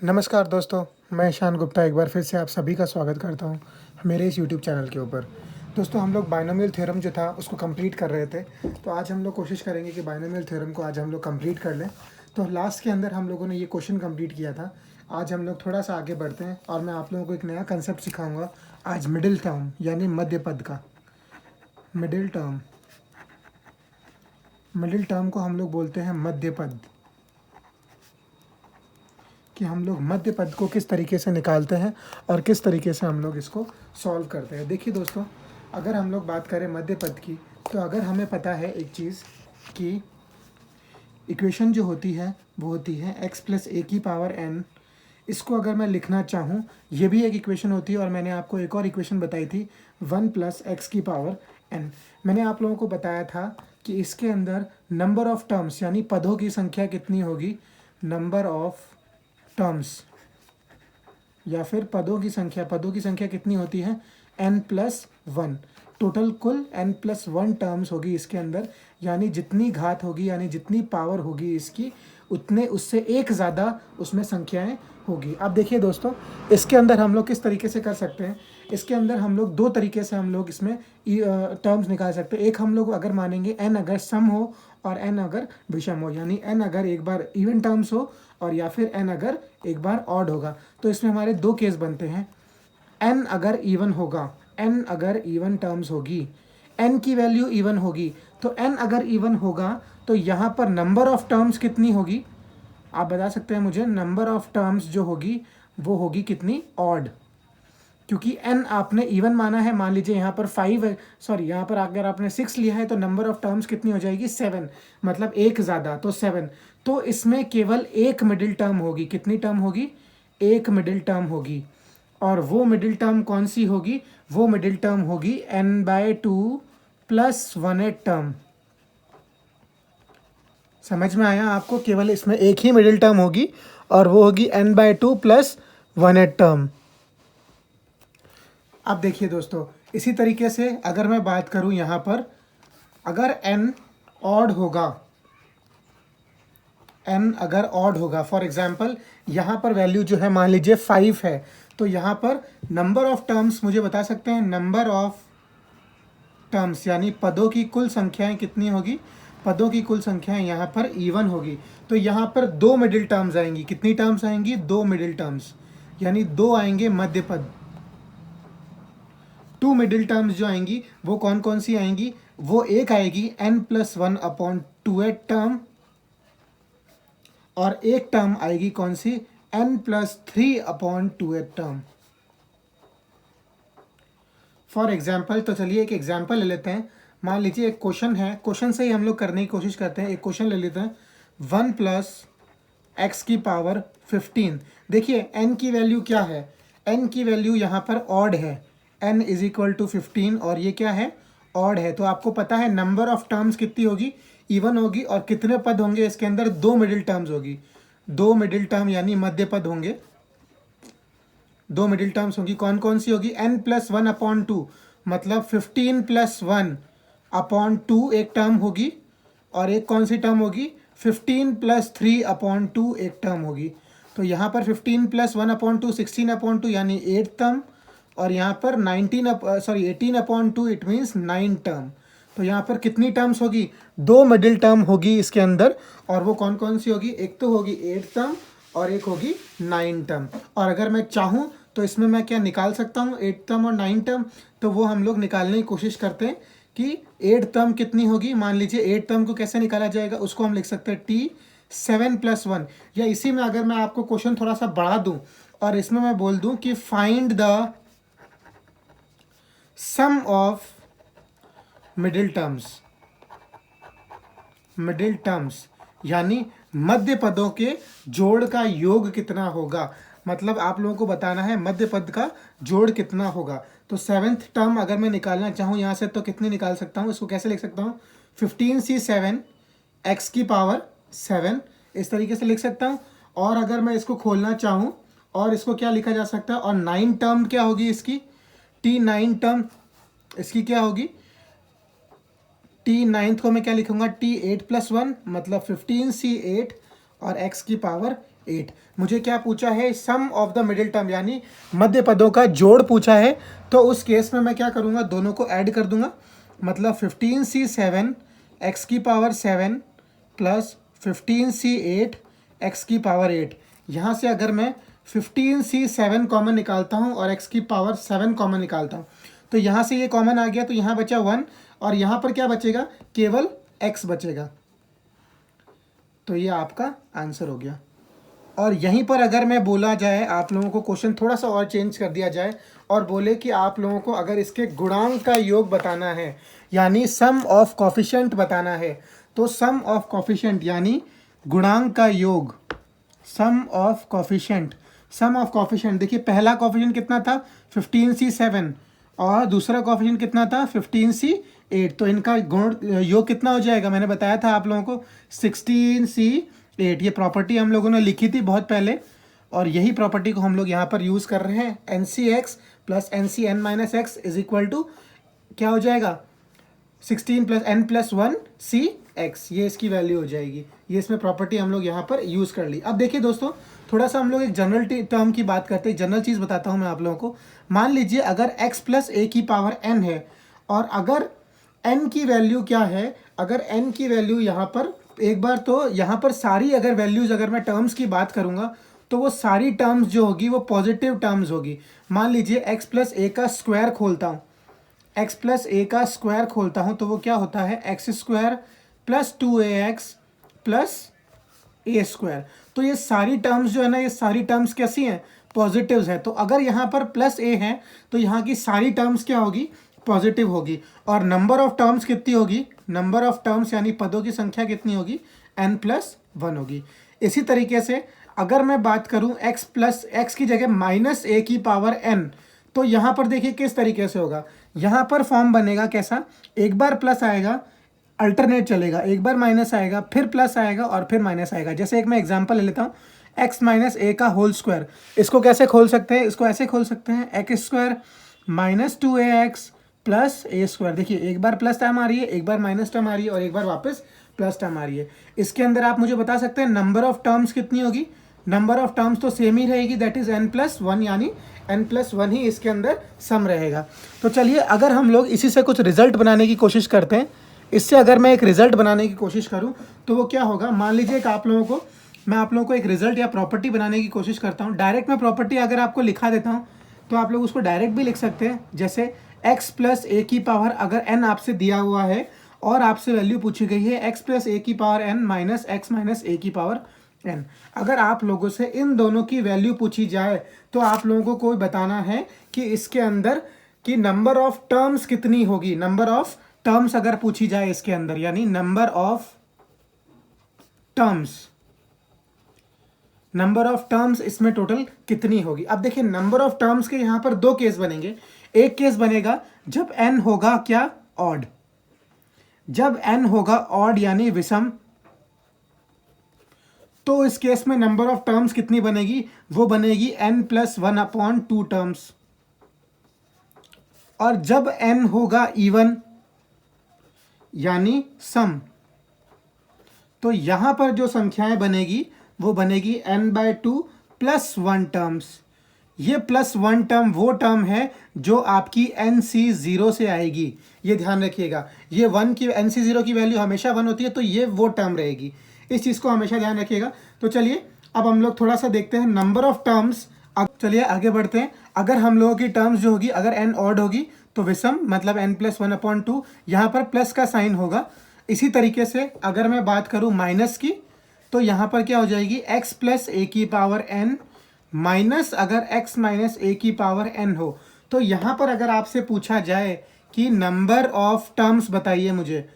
नमस्कार दोस्तों, मैं ईशान गुप्ता एक बार फिर से आप सभी का स्वागत करता हूं मेरे इस यूट्यूब चैनल के ऊपर। दोस्तों, हम लोग बाइनोमियल थ्योरम जो था उसको कंप्लीट कर रहे थे, तो आज हम लोग कोशिश करेंगे कि बाइनोमियल थ्योरम को आज हम लोग कंप्लीट कर लें। तो लास्ट के अंदर हम लोगों ने ये क्वेश्चन कंप्लीट किया था। आज हम लोग थोड़ा सा आगे बढ़ते हैं और मैं आप लोगों को एक नया कंसेप्ट सिखाऊंगा आज, मिडिल टर्म यानी मध्य पद का। मिडिल टर्म को हम लोग बोलते हैं मध्य पद, कि हम लोग मध्य पद को किस तरीके से निकालते हैं और किस तरीके से हम लोग इसको सॉल्व करते हैं। देखिए दोस्तों, अगर हम लोग बात करें मध्य पद की, तो अगर हमें पता है एक चीज़ कि इक्वेशन जो होती है वो होती है x प्लस ए की पावर n। इसको अगर मैं लिखना चाहूँ, ये भी एक इक्वेशन होती है, और मैंने आपको एक और इक्वेशन बताई थी 1 प्लस एक्स की पावर n। मैंने आप लोगों को बताया था कि इसके अंदर नंबर ऑफ टर्म्स यानी पदों की संख्या कितनी होगी, नंबर ऑफ टर्म्स या फिर पदों की संख्या कितनी होती है, n+1। टोटल कुल n+1 टर्म्स होगी इसके अंदर, यानी जितनी घात होगी यानी जितनी पावर होगी इसकी, उतने उससे एक ज़्यादा उसमें संख्याएं होगी। अब देखिए दोस्तों, इसके अंदर हम लोग किस तरीके से कर सकते हैं। इसके अंदर हम लोग दो तरीके से हम लोग इसमें टर्म्स निकाल सकते हैं। एक हम लोग अगर मानेंगे n अगर सम हो और n अगर विषम हो, यानी n अगर एक बार इवन टर्म्स हो और या फिर n अगर एक बार ऑड होगा। तो इसमें हमारे दो केस बनते हैं। n अगर इवन होगा, n अगर इवन टर्म्स होगी, n की वैल्यू इवन होगी, तो n अगर इवन होगा तो यहाँ पर नंबर ऑफ टर्म्स कितनी होगी, आप बता सकते हैं मुझे। नंबर ऑफ टर्म्स जो होगी वो होगी कितनी, ऑड, क्योंकि n आपने इवन माना है। मान लीजिए यहाँ पर 5 है, सॉरी यहाँ पर अगर आपने 6 लिया है, तो नंबर ऑफ टर्म्स कितनी हो जाएगी, 7, मतलब एक ज़्यादा, तो 7। तो इसमें केवल एक मिडिल टर्म होगी। कितनी टर्म होगी, एक मिडिल टर्म होगी। और वो मिडिल टर्म कौन सी होगी, वो मिडिल टर्म होगी n/2 + 1/8 टर्म। समझ में आया आपको, केवल इसमें एक ही मिडिल टर्म होगी और वो होगी n/2 + 1/8 टर्म। अब देखिए दोस्तों, इसी तरीके से अगर मैं बात करूं यहाँ पर, अगर n ऑड होगा, n अगर ऑड होगा, फॉर एग्जांपल यहाँ पर वैल्यू जो है मान लीजिए 5 है, तो यहाँ पर नंबर ऑफ टर्म्स मुझे बता सकते हैं, नंबर ऑफ टर्म्स यानी पदों की कुल संख्याएं कितनी होगी, पदों की कुल संख्याएं यहाँ पर इवन होगी। तो यहाँ पर दो मिडिल टर्म्स आएंगी। कितनी टर्म्स आएंगी, दो मिडिल टर्म्स, यानी दो आएंगे मध्य पद। टू मिडिल टर्म्स जो आएंगी वो कौन कौन सी आएंगी, वो एक आएगी n+1/2/8 टर्म, और एक टर्म आएगी कौन सी, n+3/2/8 टर्म। फॉर एग्जाम्पल, तो चलिए एक एग्जाम्पल ले लेते हैं। मान लीजिए एक क्वेश्चन है, क्वेश्चन से ही हम लोग करने की कोशिश करते हैं। एक क्वेश्चन ले लेते हैं, 1 + x की पावर 15। देखिए n की वैल्यू क्या है, n की वैल्यू यहाँ पर ऑड है, n = 15, और ये क्या है, ऑड है। तो आपको पता है नंबर ऑफ टर्म्स कितनी होगी, इवन होगी, और कितने पद होंगे इसके अंदर, दो मिडिल टर्म्स होगी। दो मिडिल टर्म यानी मध्य पद होंगे, दो मिडिल टर्म्स होगी। कौन कौन सी होगी, n+1/2, मतलब 15 + 1/2 एक टर्म होगी, और एक कौन सी टर्म होगी, 15 + 3/2 एक टर्म होगी। तो यहाँ पर 15 + 1/2 16/2 यानी 8 टर्म, और यहाँ पर 18/2 इट मीन्स 9 टर्म। तो यहाँ पर कितनी टर्म्स होगी, दो मिडिल टर्म होगी इसके अंदर, और वो कौन कौन सी होगी, एक तो होगी 8 टर्म और एक होगी 9 टर्म। और अगर मैं चाहूँ तो इसमें मैं क्या निकाल सकता हूँ, 8 टर्म और 9 टर्म। तो वो हम लोग निकालने की कोशिश करते हैं कि 8 टर्म कितनी होगी। मान लीजिए 8 टर्म को कैसे निकाला जाएगा, उसको हम लिख सकते हैं t7 + 1। या इसी में अगर मैं आपको क्वेश्चन थोड़ा सा बढ़ा दूँ और इसमें मैं बोल दूँ कि find the sum of middle terms, यानी मध्य पदों के जोड़ का योग कितना होगा। मतलब आप लोगों को बताना है मध्य पद का जोड़ कितना होगा। तो 7th टर्म अगर मैं निकालना चाहूँ यहाँ से, तो कितनी निकाल सकता हूँ, इसको कैसे लिख सकता हूँ, 15c7 x की पावर 7, इस तरीके से लिख सकता हूँ। और अगर मैं इसको खोलना चाहूँ, और इसको क्या लिखा जा सकता है, और 9 टर्म क्या होगी इसकी, t9 टर्म इसकी क्या होगी, t9 को मैं क्या लिखूंगा, t8 + 1, मतलब 15c8 और x की पावर 8। मुझे क्या पूछा है, सम ऑफ द मिडिल टर्म यानी मध्य पदों का जोड़ पूछा है। तो उस केस में मैं क्या करूँगा, दोनों को ऐड कर दूंगा। मतलब 15c7 x की पावर 7 प्लस 15c8 x की पावर 8। यहाँ से अगर मैं 15c7 कॉमन निकालता हूँ और x की पावर 7 कॉमन निकालता हूँ तो यहाँ से ये कॉमन आ गया, तो यहाँ बचा 1 और यहाँ पर क्या बचेगा, केवल x बचेगा। तो ये आपका आंसर हो गया। और यहीं पर अगर मैं बोला जाए, आप लोगों को क्वेश्चन थोड़ा सा और चेंज कर दिया जाए और बोले कि आप लोगों को अगर इसके गुणांक का योग बताना है यानी सम ऑफ कॉफिशिएंट बताना है, तो सम ऑफ कॉफिशिएंट यानी गुणांक का योग, sum of coefficient. Sum of coefficient देखिए, पहला कॉफिशिएंट कितना था 15c7 और दूसरा कॉफिशिएंट कितना था 15c8। तो इनका गुण योग कितना हो जाएगा, मैंने बताया था आप लोगों को 16c8। ये प्रॉपर्टी हम लोगों ने लिखी थी बहुत पहले और यही प्रॉपर्टी को हम लोग यहाँ पर यूज़ कर रहे हैं। NC(x) plus NC(n-x) is equal to क्या हो जाएगा, 16 प्लस n प्लस 1 CX। ये इसकी वैल्यू हो जाएगी। ये इसमें प्रॉपर्टी हम लोग यहाँ पर यूज़ कर ली। अब देखिए दोस्तों, थोड़ा सा हम लोग एक जनरल टर्म की बात करते हैं। जनरल चीज़ बताता हूँ मैं आप लोगों को। मान लीजिए अगर x प्लस a की पावर n है और अगर n की वैल्यू क्या है, अगर n की वैल्यू यहाँ पर एक बार तो यहाँ पर सारी अगर वैल्यूज़ अगर मैं टर्म्स की बात करूँगा तो वो सारी टर्म्स जो होगी वो पॉजिटिव टर्म्स होगी। मान लीजिए x प्लस a का स्क्वायर खोलता हूँ, x प्लस a का स्क्वायर खोलता हूँ तो वो क्या होता है, x square plus 2ax plus a square. तो ये सारी टर्म्स जो है ना, ये सारी टर्म्स कैसी हैं, पॉजिटिव्स हैं। तो अगर यहाँ पर प्लस a है तो यहाँ की सारी टर्म्स क्या होगी, पॉजिटिव होगी। और नंबर ऑफ टर्म्स कितनी होगी, नंबर ऑफ टर्म्स यानी पदों की संख्या कितनी होगी, n+1 होगी। इसी तरीके से अगर मैं बात करूं x की जगह -a की पावर n, तो यहाँ पर देखिए किस तरीके से होगा। यहाँ पर फॉर्म बनेगा कैसा, एक बार प्लस आएगा, अल्टरनेट चलेगा, एक बार माइनस आएगा, फिर प्लस आएगा और फिर माइनस आएगा। जैसे एक मैं एग्जांपल ले लेता हूँ, x माइनस a का होल स्क्वायर। इसको कैसे खोल सकते हैं, इसको ऐसे खोल सकते हैं, x square minus 2ax plus a square. देखिए एक बार प्लस टर्म आ रही है, एक बार माइनस टर्म आ रही है और एक बार वापस प्लस टर्म आ रही है। इसके अंदर आप मुझे बता सकते हैं नंबर ऑफ टर्म्स कितनी होगी, नंबर ऑफ टर्म्स तो सेम ही रहेगी, दैट इज n+1 यानी n+1 ही इसके अंदर सम रहेगा। तो चलिए अगर हम लोग इसी से कुछ रिजल्ट बनाने की कोशिश करते हैं, इससे अगर मैं एक रिजल्ट बनाने की कोशिश करूं तो वो क्या होगा, मान लीजिए कि मैं आप लोगों को एक रिजल्ट या प्रॉपर्टी बनाने की कोशिश करता हूं। डायरेक्ट मैं प्रॉपर्टी अगर आपको लिखा देता हूं तो आप लोग उसको डायरेक्ट भी लिख सकते हैं। जैसे x प्लस a की पावर अगर n आपसे दिया हुआ है और आपसे वैल्यू पूछी गई है x प्लस a की power n minus x minus a की पावर n। अगर आप लोगों से इन दोनों की वैल्यू पूछी जाए तो आप लोगों को बताना है कि इसके अंदर की नंबर ऑफ टर्म्स कितनी होगी। नंबर ऑफ टर्म्स अगर पूछी जाए इसके अंदर यानी नंबर ऑफ टर्म्स इसमें टोटल कितनी होगी। अब देखिए नंबर ऑफ टर्म्स के यहाँ पर दो केस बनेंगे। एक केस बनेगा जब n होगा क्या, ऑड। जब n होगा ऑड यानी विषम, तो इस केस में नंबर ऑफ टर्म्स कितनी बनेगी, वो बनेगी n+1/2 टर्म्स। और जब n होगा इवन यानी सम, तो यहां पर जो संख्याएं बनेगी वो बनेगी n/2 + 1 टर्म्स। ये +1 टर्म वो टर्म है जो आपकी NC0 से आएगी, ये ध्यान रखिएगा। ये 1 की NC0 की वैल्यू हमेशा 1 होती है, तो ये वो टर्म रहेगी, इस चीज़ को हमेशा ध्यान रखिएगा। तो चलिए अब हम लोग थोड़ा सा देखते हैं नंबर ऑफ टर्म्स। अब चलिए आगे बढ़ते हैं। अगर हम लोगों की टर्म्स जो होगी, अगर n ऑड होगी तो विषम मतलब n+1/2, यहाँ पर प्लस का साइन होगा। इसी तरीके से अगर मैं बात करूँ माइनस की, तो यहाँ पर क्या हो जाएगी, x प्लस a की पावर n माइनस अगर x माइनस a की पावर n हो। तो यहाँ पर अगर आपसे पूछा जाए कि नंबर ऑफ टर्म्स बताइए मुझे,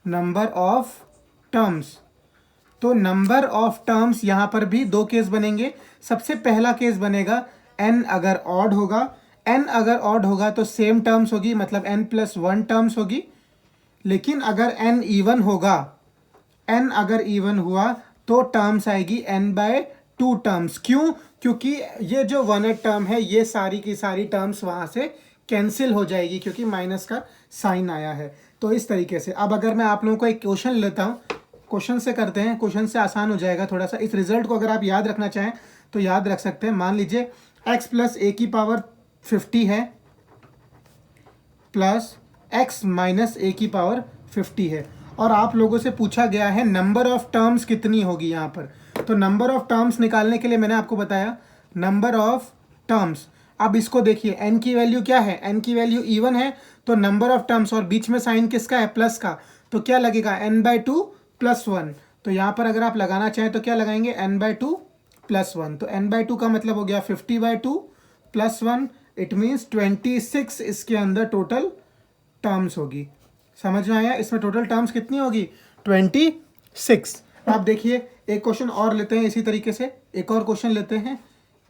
नंबर ऑफ टर्म्स, तो नंबर ऑफ टर्म्स यहाँ पर भी दो केस बनेंगे। सबसे पहला केस बनेगा n अगर ऑड होगा, n अगर ऑड होगा तो सेम टर्म्स होगी, मतलब n+1 टर्म्स होगी। लेकिन अगर n इवन होगा, n अगर इवन हुआ तो टर्म्स आएगी n/2 टर्म्स। क्यों, क्योंकि ये जो 1 टर्म है ये सारी की सारी टर्म्स वहाँ से कैंसिल हो जाएगी क्योंकि माइनस का साइन आया है। तो इस तरीके से अब अगर मैं आप लोगों को एक क्वेश्चन लेता हूँ, क्वेश्चन से करते हैं, क्वेश्चन से आसान हो जाएगा थोड़ा सा। इस रिजल्ट को अगर आप याद रखना चाहें तो याद रख सकते हैं। मान लीजिए x प्लस ए की पावर 50 है प्लस x माइनस ए की पावर 50 है, और आप लोगों से पूछा गया है नंबर ऑफ टर्म्स कितनी होगी यहाँ पर। तो नंबर ऑफ टर्म्स निकालने के लिए मैंने आपको बताया नंबर ऑफ टर्म्स। अब इसको देखिए, n की वैल्यू क्या है, n की वैल्यू इवन है, तो नंबर ऑफ टर्म्स, और बीच में साइन किसका है, प्लस का, तो क्या लगेगा n/2 + 1। तो यहाँ पर अगर आप लगाना चाहें तो क्या लगाएंगे, n/2 + 1। तो n/2 का मतलब हो गया 50/2 + 1, इट मीन्स 26 इसके अंदर टोटल टर्म्स होगी। समझ में आया, इसमें टोटल टर्म्स कितनी होगी, 26। आप देखिए एक क्वेश्चन और लेते हैं इसी तरीके से, एक और क्वेश्चन लेते हैं।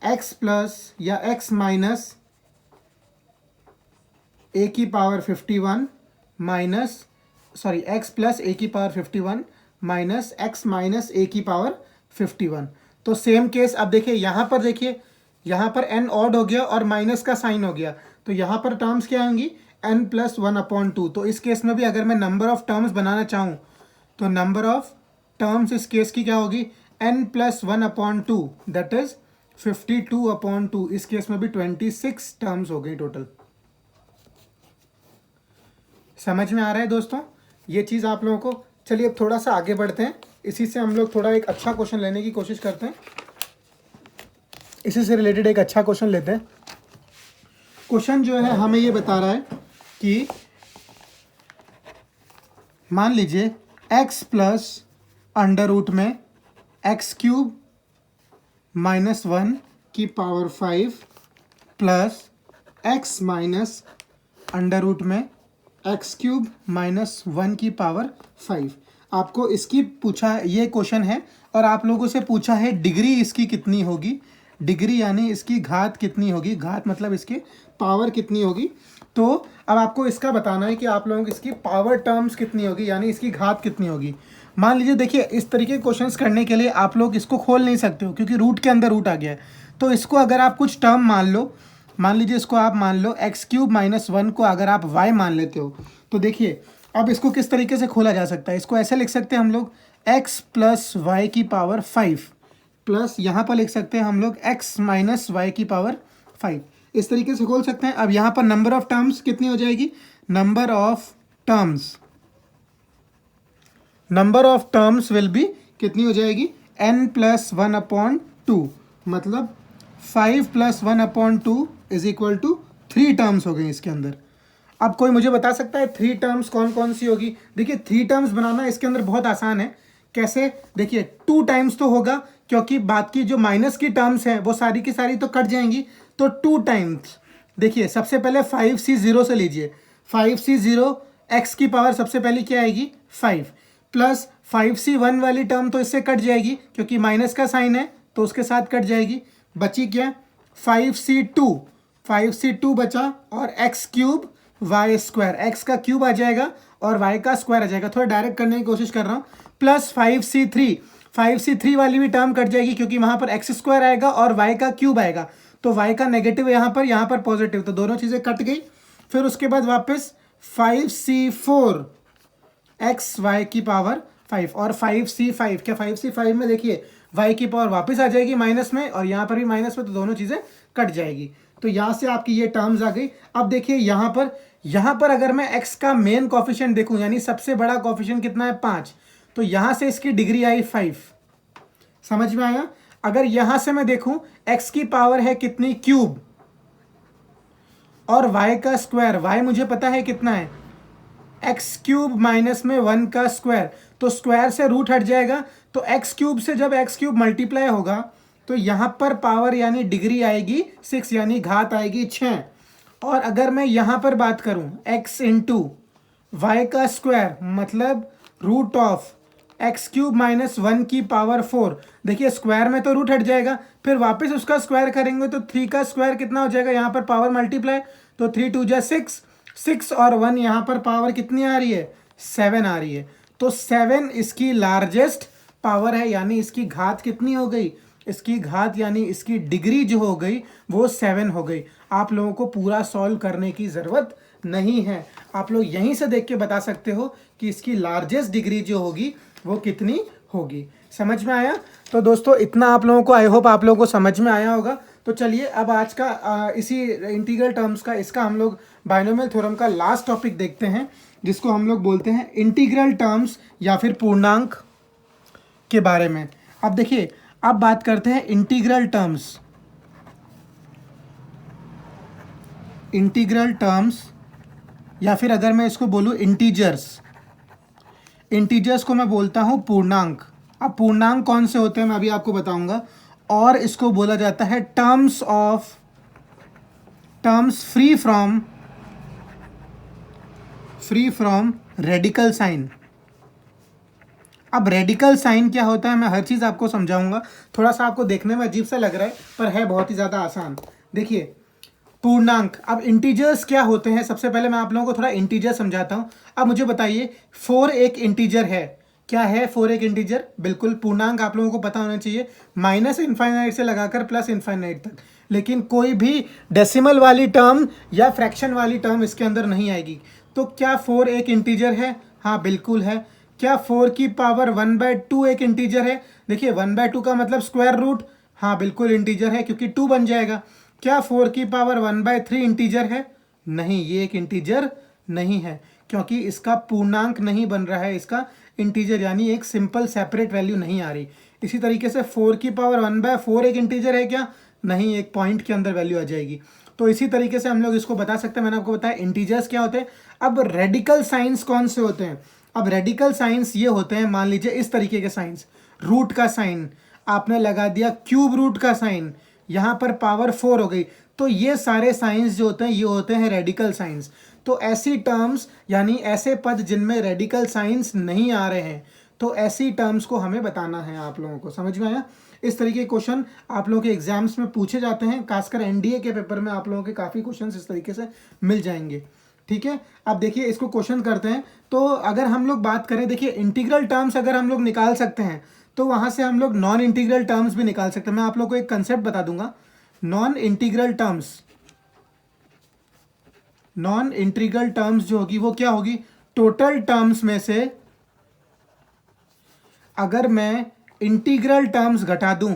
x प्लस या x माइनस ए की पावर 51 माइनस x प्लस ए की पावर 51 माइनस x माइनस ए की पावर 51। तो सेम केस, अब देखिए यहाँ पर, देखिए यहाँ पर n ऑड हो गया और माइनस का साइन हो गया, तो यहाँ पर टर्म्स क्या आएंगी, n + 1/2। तो इस केस में भी अगर मैं नंबर ऑफ टर्म्स बनाना चाहूँ तो नंबर ऑफ टर्म्स इस केस की क्या होगी, n + 1/2, दैट इज 52/2। इस केस में भी 26 टर्म्स हो गई टोटल। समझ में आ रहा है दोस्तों ये चीज़ आप लोगों को। चलिए अब थोड़ा सा आगे बढ़ते हैं, इसी से हम लोग थोड़ा एक अच्छा क्वेश्चन लेने की कोशिश करते हैं। इसी से रिलेटेड एक अच्छा क्वेश्चन लेते हैं। क्वेश्चन जो है हमें ये बता रहा है कि मान लीजिए x प्लस अंडर रूट में x³ -1 की power 5 plus x minus under root में x³ -1 की पावर 5। आपको इसकी पूछा, ये क्वेश्चन है, और आप लोगों से पूछा है डिग्री इसकी कितनी होगी, डिग्री यानी इसकी घात कितनी होगी, घात मतलब इसकी पावर कितनी होगी। तो अब आपको इसका बताना है कि आप लोगों की इसकी पावर टर्म्स कितनी होगी, यानी इसकी घात कितनी होगी। मान लीजिए देखिए, इस तरीके के क्वेश्चंस करने के लिए आप लोग इसको खोल नहीं सकते हो क्योंकि रूट के अंदर रूट आ गया है। तो इसको अगर आप कुछ टर्म मान लो, मान लीजिए इसको आप मान लो x³ -1 को अगर आप y मान लेते हो, तो देखिए अब इसको किस तरीके से खोला जा सकता है। इसको ऐसे लिख सकते हैं हम लोग x प्लस y की पावर 5 प्लस यहाँ पर लिख सकते हैं हम लोग x माइनस y की पावर 5। इस तरीके से खोल सकते हैं। अब यहाँ पर नंबर ऑफ टर्म्स कितनी हो जाएगी, number of terms will be कितनी हो जाएगी, n + 1/2, मतलब 5 + 1/2 = 3 टर्म्स हो गई इसके अंदर। अब कोई मुझे बता सकता है 3 टर्म्स कौन कौन सी होगी। देखिए 3 टर्म्स बनाना इसके अंदर बहुत आसान है। कैसे, देखिए 2 टाइम्स तो होगा क्योंकि बात की जो माइनस की टर्म्स हैं वो सारी की सारी तो कट जाएंगी, तो 2 टाइम्स। देखिए सबसे पहले 5c0 से लीजिए, 5c0 x की पावर सबसे पहले क्या आएगी, 5 प्लस 5c1 वाली टर्म तो इससे कट जाएगी क्योंकि माइनस का साइन है तो उसके साथ कट जाएगी। बची क्या, 5c2 बचा, और x³ y², x का क्यूब आ जाएगा और y का स्क्वायर आ जाएगा। थोड़ा डायरेक्ट करने की कोशिश कर रहा हूँ। प्लस 5c3 वाली भी टर्म कट जाएगी क्योंकि वहाँ पर x² आएगा और y का क्यूब आएगा, तो y का नेगेटिव यहाँ पर पॉजिटिव, तो दोनों चीज़ें कट गई। फिर उसके बाद वापस 5c4 xy की पावर 5 और 5c5, क्या 5c5 में देखिए y की पावर वापस आ जाएगी माइनस में, और यहाँ पर भी माइनस में, तो दोनों चीज़ें कट जाएगी। तो यहाँ से आपकी ये टर्म्स आ गई। अब देखिए यहाँ पर अगर मैं x का मेन कोफिशिएंट देखूँ, यानी सबसे बड़ा कोफिशिएंट कितना है, 5, तो यहाँ से इसकी डिग्री आई 5। समझ में आया। अगर यहाँ से मैं देखूँ x की पावर है कितनी, क्यूब, और y का स्क्वायर, y मुझे पता है कितना है, x³ -1 का स्क्वायर, तो स्क्वायर से रूट हट जाएगा, तो x³ से जब x³ मल्टीप्लाई होगा तो यहाँ पर पावर यानी डिग्री आएगी 6, यानी घात आएगी 6। और अगर मैं यहाँ पर बात करूँ x × y का स्क्वायर, मतलब रूट ऑफ x³ -1 की पावर 4, देखिए स्क्वायर में तो रूट हट जाएगा, फिर वापस उसका स्क्वायर करेंगे तो 3 का स्क्वायर कितना हो जाएगा, यहाँ पर पावर मल्टीप्लाई, तो 3 × 2 = 6, 6 और 1 यहाँ पर पावर कितनी आ रही है, 7 आ रही है। तो 7 इसकी लार्जेस्ट पावर है, यानी इसकी घात कितनी हो गई, इसकी घात यानी इसकी डिग्री जो हो गई वो 7 हो गई। आप लोगों को पूरा सॉल्व करने की ज़रूरत नहीं है, आप लोग यहीं से देख के बता सकते हो कि इसकी लार्जेस्ट डिग्री जो होगी वो कितनी होगी। समझ में आया? तो दोस्तों इतना आप लोगों को, आई होप आप लोगों को समझ में आया होगा। तो चलिए अब आज का इसी इंटीग्रल टर्म्स का, इसका हम लोग बाइनोमियल थ्योरम का लास्ट टॉपिक देखते हैं, जिसको हम लोग बोलते हैं इंटीग्रल टर्म्स या फिर पूर्णांक के बारे में। अब देखिए, अब बात करते हैं इंटीग्रल टर्म्स। इंटीग्रल टर्म्स या फिर अगर मैं इसको बोलूँ इंटीजर्स, इंटीजर्स को मैं बोलता हूँ पूर्णांक। अब पूर्णांक कौन से होते हैं मैं अभी आपको बताऊंगा। और इसको बोला जाता है terms free from radical sign. अब रेडिकल साइन क्या होता है मैं हर चीज़ आपको समझाऊंगा। थोड़ा सा आपको देखने में अजीब सा लग रहा है पर है बहुत ही ज़्यादा आसान। देखिए पूर्णांक, अब इंटीजर्स क्या होते हैं, सबसे पहले मैं आप लोगों को थोड़ा इंटीजर समझाता हूँ। अब मुझे बताइए 4 एक इंटीजर है। क्या है 4 एक इंटीजर? बिल्कुल पूर्णांक आप लोगों को पता होना चाहिए, माइनस इनफाइनाइट से लगाकर प्लस इनफाइनाइट तक, लेकिन कोई भी डेसिमल वाली टर्म या फ्रैक्शन वाली टर्म इसके अंदर नहीं आएगी। तो क्या 4 एक इंटीजर है? हाँ बिल्कुल है। क्या 4 की पावर 1/2 एक इंटीजर है? देखिए 1/2 का मतलब स्क्वायर रूट, हाँ बिल्कुल इंटीजर है क्योंकि 2 बन जाएगा। क्या 4 की पावर 1/3 इंटीजर है? नहीं, ये एक इंटीजर नहीं है क्योंकि इसका पूर्णांक नहीं बन रहा है, इसका इंटीजर यानी एक सिंपल सेपरेट वैल्यू नहीं आ रही। इसी तरीके से 4 की पावर 1/4 एक इंटीजर है क्या? नहीं, एक पॉइंट के अंदर वैल्यू आ जाएगी। तो इसी तरीके से हम लोग इसको बता सकते हैं। मैंने आपको बताया इंटीजर्स क्या होते हैं। अब रेडिकल साइंस कौन से होते हैं? अब रेडिकल साइंस ये होते हैं, मान लीजिए इस तरीके के साइंस, रूट का साइन आपने लगा दिया, क्यूब रूट का साइन, यहाँ पर पावर 4 हो गई, तो ये सारे साइंस जो होते हैं ये होते हैं रेडिकल साइंस। तो ऐसी टर्म्स यानी ऐसे पद जिनमें रेडिकल साइंस नहीं आ रहे हैं, तो ऐसी टर्म्स को हमें बताना है। आप लोगों को समझ में आया? इस तरीके के क्वेश्चन आप लोगों के एग्जाम्स में पूछे जाते हैं, खासकर एनडीए के पेपर में आप लोगों के काफ़ी क्वेश्चन इस तरीके से मिल जाएंगे। ठीक है, अब देखिए इसको क्वेश्चन करते हैं। तो अगर हम लोग बात करें, देखिए इंटीग्रल टर्म्स अगर हम लोग निकाल सकते हैं तो वहाँ से हम लोग नॉन इंटीग्रल टर्म्स भी निकाल सकते हैं। मैं आप लोग को एक कंसेप्ट बता दूंगा। नॉन इंटीग्रल टर्म्स जो होगी वो क्या होगी? टोटल टर्म्स में से अगर मैं इंटीग्रल टर्म्स घटा दूं,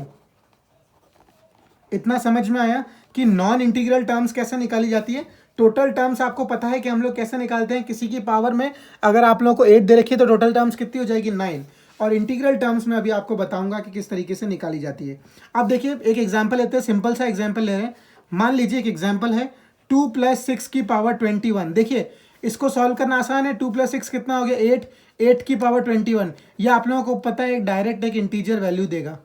इतना समझ में आया कि नॉन इंटीग्रल टर्म्स कैसे निकाली जाती है। टोटल टर्म्स आपको पता है कि हम लोग कैसे निकालते हैं। किसी की पावर में अगर आप लोगों को 8 दे रखी है तो टोटल टर्म्स कितनी हो जाएगी? 9। और इंटीग्रल टर्म्स में अभी आपको बताऊंगा कि किस तरीके से निकाली जाती है। अब देखिए एक एग्जाम्पल लेते हैं, सिंपल सा एग्जाम्पल ले रहे हैं। मान लीजिए एक एग्जाम्पल है 2 + 6 की पावर 21। देखिए इसको सॉल्व करना आसान है। 2 + 6 कितना हो गया? 8। 8 की पावर 21, यह आप लोगों को पता है एक डायरेक्ट एक इंटीजर वैल्यू देगा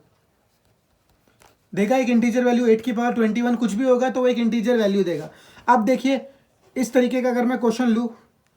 एक इंटीजर वैल्यू। 8 की पावर 21 कुछ भी होगा तो वो एक इंटीजर वैल्यू देगा। अब देखिए इस तरीके का अगर मैं क्वेश्चन लूँ,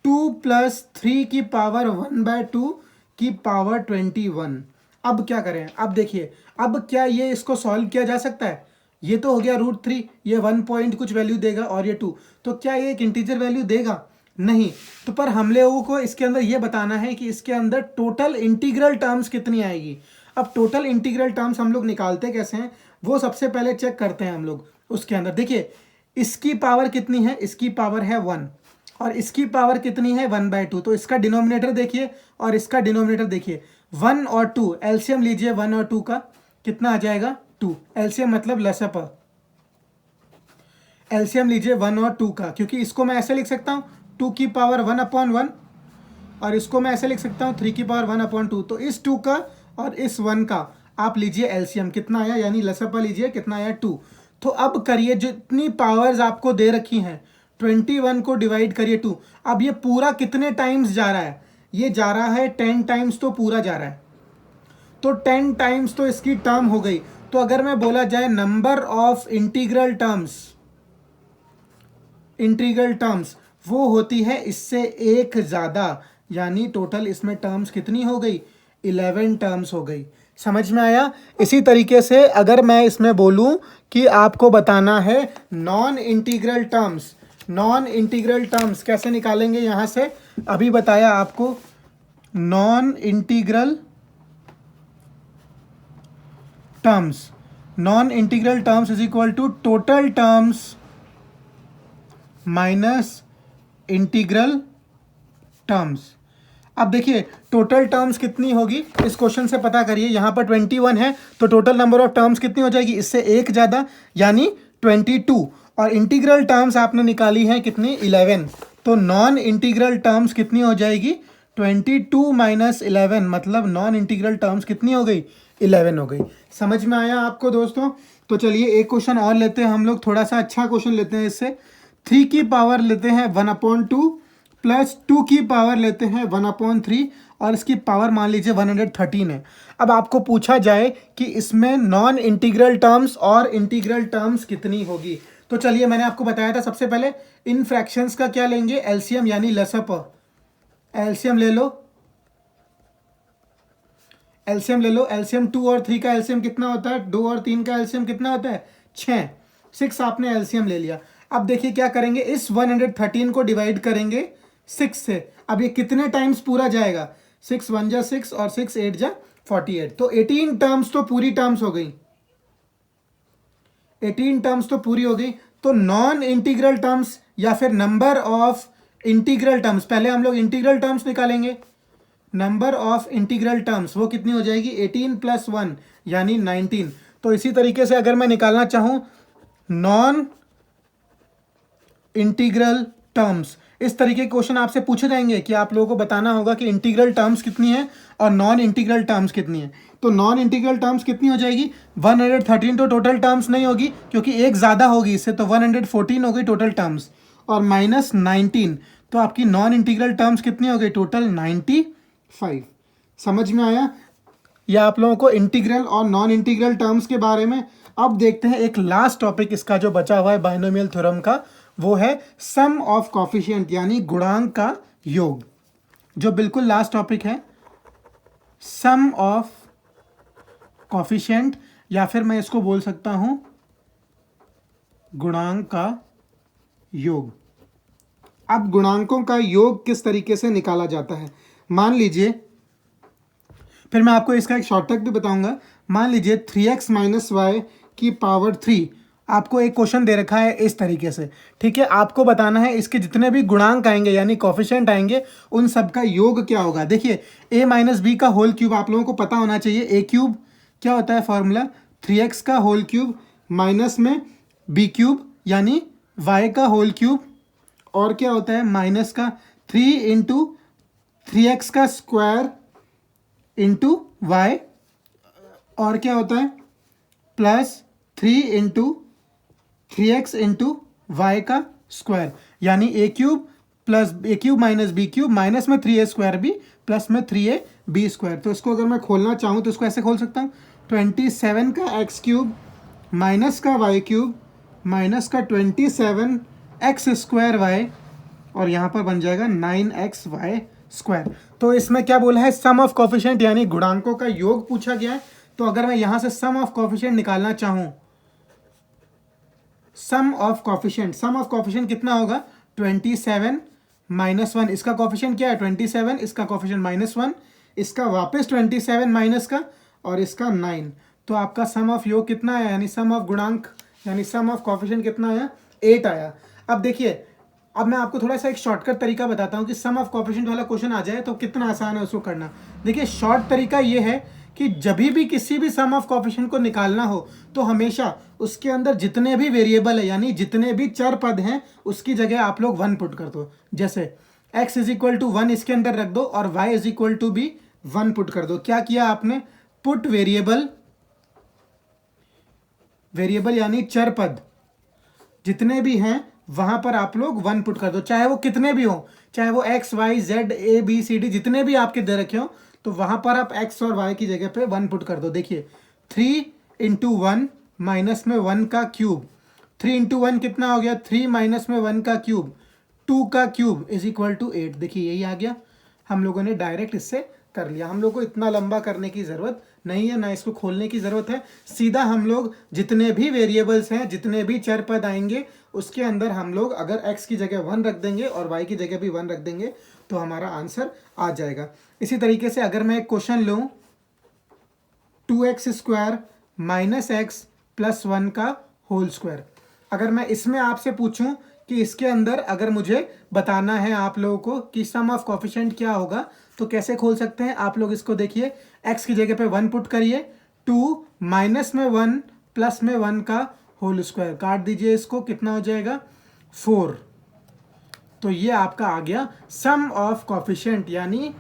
2 + 3 की पावर 1/2 की पावर 21। अब क्या करें? अब देखिए, अब क्या ये इसको सॉल्व किया जा सकता है? ये तो हो गया √3, ये 1 पॉइंट कुछ वैल्यू देगा और ये 2, तो क्या ये एक इंटीजर वैल्यू देगा? नहीं। तो पर हम लोगों को इसके अंदर ये बताना है कि इसके अंदर टोटल इंटीग्रल टर्म्स कितनी आएगी। अब टोटल इंटीग्रल टर्म्स हम लोग निकालते कैसे हैं वो सबसे पहले चेक करते हैं हम लोग। उसके अंदर देखिए इसकी पावर कितनी है? इसकी पावर है 1 और इसकी पावर कितनी है? 1/2। तो इसका डिनोमिनेटर देखिए और इसका डिनोमिनेटर देखिए, 1 और 2 एलसीएम लीजिए, 1 और 2 का कितना आ जाएगा? 2। एलसीएम मतलब लसअप, एलसीएम लीजिए 1 और 2 का, क्योंकि इसको मैं ऐसे लिख सकता हूँ 2 की पावर 1/1 और इसको मैं ऐसे लिख सकता हूँ 3 की पावर 1/2। तो इस 2 का और इस 1 का आप लीजिए एलसीएम, कितना आया? यानी लसअप लीजिए, कितना आया? 2। तो अब करिए जितनी पावर्स आपको दे रखी हैं 21 को डिवाइड करिए 2। अब ये पूरा कितने टाइम्स जा रहा है? ये जा रहा है 10 टाइम्स, तो पूरा जा रहा है तो 10 टाइम्स तो इसकी टर्म हो गई। तो अगर मैं बोला जाए नंबर ऑफ इंटीग्रल टर्म्स वो होती है इससे एक ज़्यादा, यानी टोटल इसमें टर्म्स कितनी हो गई? 11 टर्म्स हो गई। समझ में आया? इसी तरीके से अगर मैं इसमें बोलूं कि आपको बताना है नॉन इंटीग्रल टर्म्स कैसे निकालेंगे यहां से, अभी बताया आपको। Non integral terms is equal to total terms minus integral terms. अब देखिए टोटल टर्म्स कितनी होगी इस क्वेश्चन से पता करिए। यहाँ पर 21 है तो टोटल नंबर ऑफ टर्म्स कितनी हो जाएगी, इससे एक ज़्यादा यानी 22। और इंटीग्रल टर्म्स आपने निकाली है कितनी, 11। तो नॉन इंटीग्रल टर्म्स कितनी हो जाएगी, 22 माइनस 11, मतलब नॉन इंटीग्रल टर्म्स कितनी हो गई, 11 हो गई। समझ में आया आपको दोस्तों। तो चलिए एक क्वेश्चन और लेते हैं हम लोग, थोड़ा सा अच्छा क्वेश्चन लेते हैं इससे। 3 की पावर लेते हैं 1/2 प्लस 2 की पावर लेते हैं 1/3 और इसकी पावर मान लीजिए 113 है। अब आपको पूछा जाए कि इसमें नॉन इंटीग्रल टर्म्स और इंटीग्रल टर्म्स कितनी होगी। तो चलिए मैंने आपको बताया था सबसे पहले इन फ्रैक्शंस का क्या लेंगे, एलसीएम यानी लसअप। एलसीएम ले लो, एलसीएम ले लो। एलसीएम 2 और 3 का एलसीएम कितना होता है, 2 और 3 का एलसीएम कितना होता है, 6। 6 आपने एलसीएम ले लिया। अब देखिए क्या करेंगे, इस 113 को डिवाइड करेंगे 6 से। अब ये कितने टाइम्स पूरा जाएगा, 6 1 जा 6 और 6 8 जा 48। तो 18 टर्म्स तो पूरी टर्म्स हो गई, 18 टर्म्स तो पूरी हो गई। तो नॉन इंटीग्रल टर्म्स या फिर नंबर ऑफ इंटीग्रल टर्म्स, पहले हम लोग इंटीग्रल टर्म्स निकालेंगे। नंबर ऑफ इंटीग्रल टर्म्स वो कितनी हो जाएगी, 18 + 1 यानी 19। तो इसी तरीके से अगर मैं निकालना चाहूं नॉन इंटीग्रल टर्म्स, इस तरीके के क्वेश्चन आपसे पूछे जाएंगे कि आप लोगों को बताना होगा कि इंटीग्रल टर्म्स कितनी है और नॉन इंटीग्रल टर्म्स कितनी है। तो नॉन इंटीग्रल टर्म्स कितनी हो जाएगी, 113 तो टोटल टर्म्स नहीं होगी क्योंकि एक ज़्यादा होगी इससे, तो 114 हो गई टोटल टर्म्स और माइनस 19, तो आपकी नॉन इंटीग्रल टर्म्स कितनी हो गई, टोटल 95। समझ में आया या आप लोगों को इंटीग्रल और नॉन इंटीग्रल टर्म्स के बारे में। अब देखते हैं एक लास्ट टॉपिक इसका जो बचा हुआ है बाइनोमियल थ्योरम का, वो है सम ऑफ कॉफिशिएंट यानी गुणांक का योग, जो बिल्कुल लास्ट टॉपिक है। सम ऑफ कॉफिशिएंट या फिर मैं इसको बोल सकता हूं गुणांक का योग। अब गुणांकों का योग किस तरीके से निकाला जाता है, मान लीजिए, फिर मैं आपको इसका एक शॉर्टकट भी बताऊंगा। मान लीजिए 3x - y की पावर 3, आपको एक क्वेश्चन दे रखा है इस तरीके से, ठीक है। आपको बताना है इसके जितने भी गुणांक आएंगे यानी कोफिशिएंट आएंगे उन सब का योग क्या होगा। देखिए a - b का होल क्यूब आप लोगों को पता होना चाहिए। a क्यूब क्या होता है फॉर्मूला, 3x का होल क्यूब माइनस में b क्यूब यानी y का होल क्यूब, और क्या होता है माइनस का 3 × 3x का स्क्वायर इंटू y, और क्या होता है प्लस 3 × 3x इंटू वाई का स्क्वायर यानी a cube plus a cube minus b cube minus में 3a² b प्लस में 3ab²। तो इसको अगर मैं खोलना चाहूँ तो इसको ऐसे खोल सकता हूँ, 27 का x क्यूब माइनस का y क्यूब माइनस का 27x² y, और यहाँ पर बन जाएगा 9xy²। तो इसमें क्या बोला है, सम ऑफ कोफिशिएंट यानी गुणांकों का योग पूछा गया है। तो अगर मैं यहाँ से सम ऑफ कोफिशिएंट निकालना चाहूँ, सम ऑफ कोफिशिएंट कितना होगा, 27 - 1, इसका कोफिशिएंट क्या है 27, इसका कोफिशिएंट -1, इसका वापस 27 माइनस का और इसका 9। तो आपका सम ऑफ योग कितना आया, यानी सम ऑफ गुणांक यानी सम ऑफ कोफिशिएंट कितना आया, 8 आया। अब देखिए, अब मैं आपको थोड़ा सा एक शॉर्टकट तरीका बताता हूँ कि सम ऑफ कोफिशिएंट वाला क्वेश्चन आ जाए तो कितना आसान है उसको करना। देखिए शॉर्ट तरीका ये है कि जब भी किसी भी सम ऑफ कोफिशिएंट को निकालना हो तो हमेशा उसके अंदर जितने भी वेरिएबल है यानी जितने भी चर पद हैं उसकी जगह आप लोग 1 पुट कर दो। जैसे x = 1 इसके अंदर रख दो और y = भी 1 पुट कर दो। क्या किया आपने, पुट वेरिएबल यानी चर पद जितने भी हैं वहां पर आप लोग 1 पुट कर दो, चाहे वो कितने भी हो, चाहे वो x y z a b c d जितने भी आपके दे रखे हो, तो वहां पर आप x और y की जगह पे 1 पुट कर दो। देखिए 3 × 1 माइनस में 1 का क्यूब, 3 × 1 कितना हो गया, 3 माइनस में 1 का क्यूब, 2 का क्यूब = 8। देखिए यही आ गया, हम लोगों ने डायरेक्ट इससे कर लिया। हम लोग को इतना लंबा करने की ज़रूरत नहीं है, ना इसको खोलने की ज़रूरत है। सीधा हम लोग जितने भी वेरिएबल्स हैं, जितने भी चर पद आएंगे उसके अंदर हम लोग अगर x की जगह 1 रख देंगे और y की जगह भी 1 रख देंगे तो हमारा आंसर आ जाएगा। इसी तरीके से अगर मैं एक क्वेश्चन लूँ 2x² - x + 1 का होल स्क्वायर, अगर मैं इसमें आपसे पूछूं कि इसके अंदर अगर मुझे बताना है आप लोगों को कि सम ऑफ कोफिशिएंट क्या होगा, तो कैसे खोल सकते हैं आप लोग इसको देखिए। x की जगह पे 1 पुट करिए, 2 माइनस में 1 प्लस में 1 का होल स्क्वायर, काट दीजिए इसको, कितना हो जाएगा 4। तो ये आपका आ गया सम ऑफ कोफिशिएंट, यानी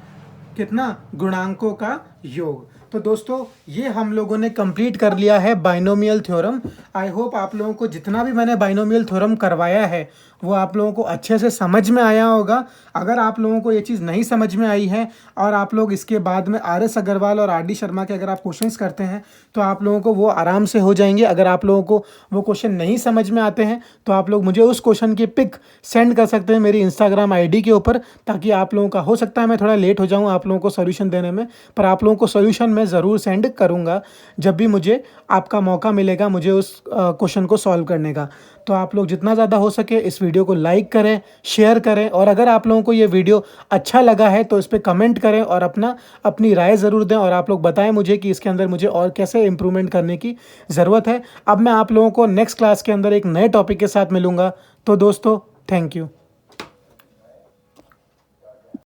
कितना, गुणांकों का योग। तो दोस्तों ये हम लोगों ने कंप्लीट कर लिया है बाइनोमियल थ्योरम। आई होप आप लोगों को जितना भी मैंने बाइनोमियल थ्योरम करवाया है वो आप लोगों को अच्छे से समझ में आया होगा। अगर आप लोगों को ये चीज़ नहीं समझ में आई है और आप लोग इसके बाद में RS अग्रवाल और RD शर्मा के अगर आप क्वेश्चंस करते हैं तो आप लोगों को वो आराम से हो जाएंगे। अगर आप लोगों को वो क्वेश्चन नहीं समझ में आते हैं तो आप लोग मुझे उस क्वेश्चन की पिक सेंड कर सकते हैं मेरी इंस्टाग्राम ID के ऊपर, ताकि आप लोगों का, हो सकता है मैं थोड़ा लेट हो जाऊँ आप लोगों को सोल्यूशन देने में, पर आप लोगों को सोल्यूशन मैं ज़रूर सेंड करूँगा जब भी मुझे आपका मौका मिलेगा मुझे उस क्वेश्चन को सॉल्व करने का। तो आप लोग जितना ज़्यादा हो सके इस वीडियो को लाइक करें, शेयर करें, और अगर आप लोगों को ये वीडियो अच्छा लगा है तो इस पर कमेंट करें और अपनी राय ज़रूर दें, और आप लोग बताएं मुझे कि इसके अंदर मुझे और कैसे इंप्रूवमेंट करने की ज़रूरत है। अब मैं आप लोगों को नेक्स्ट क्लास के अंदर एक नए टॉपिक के साथ मिलूँगा। तो दोस्तों थैंक यू।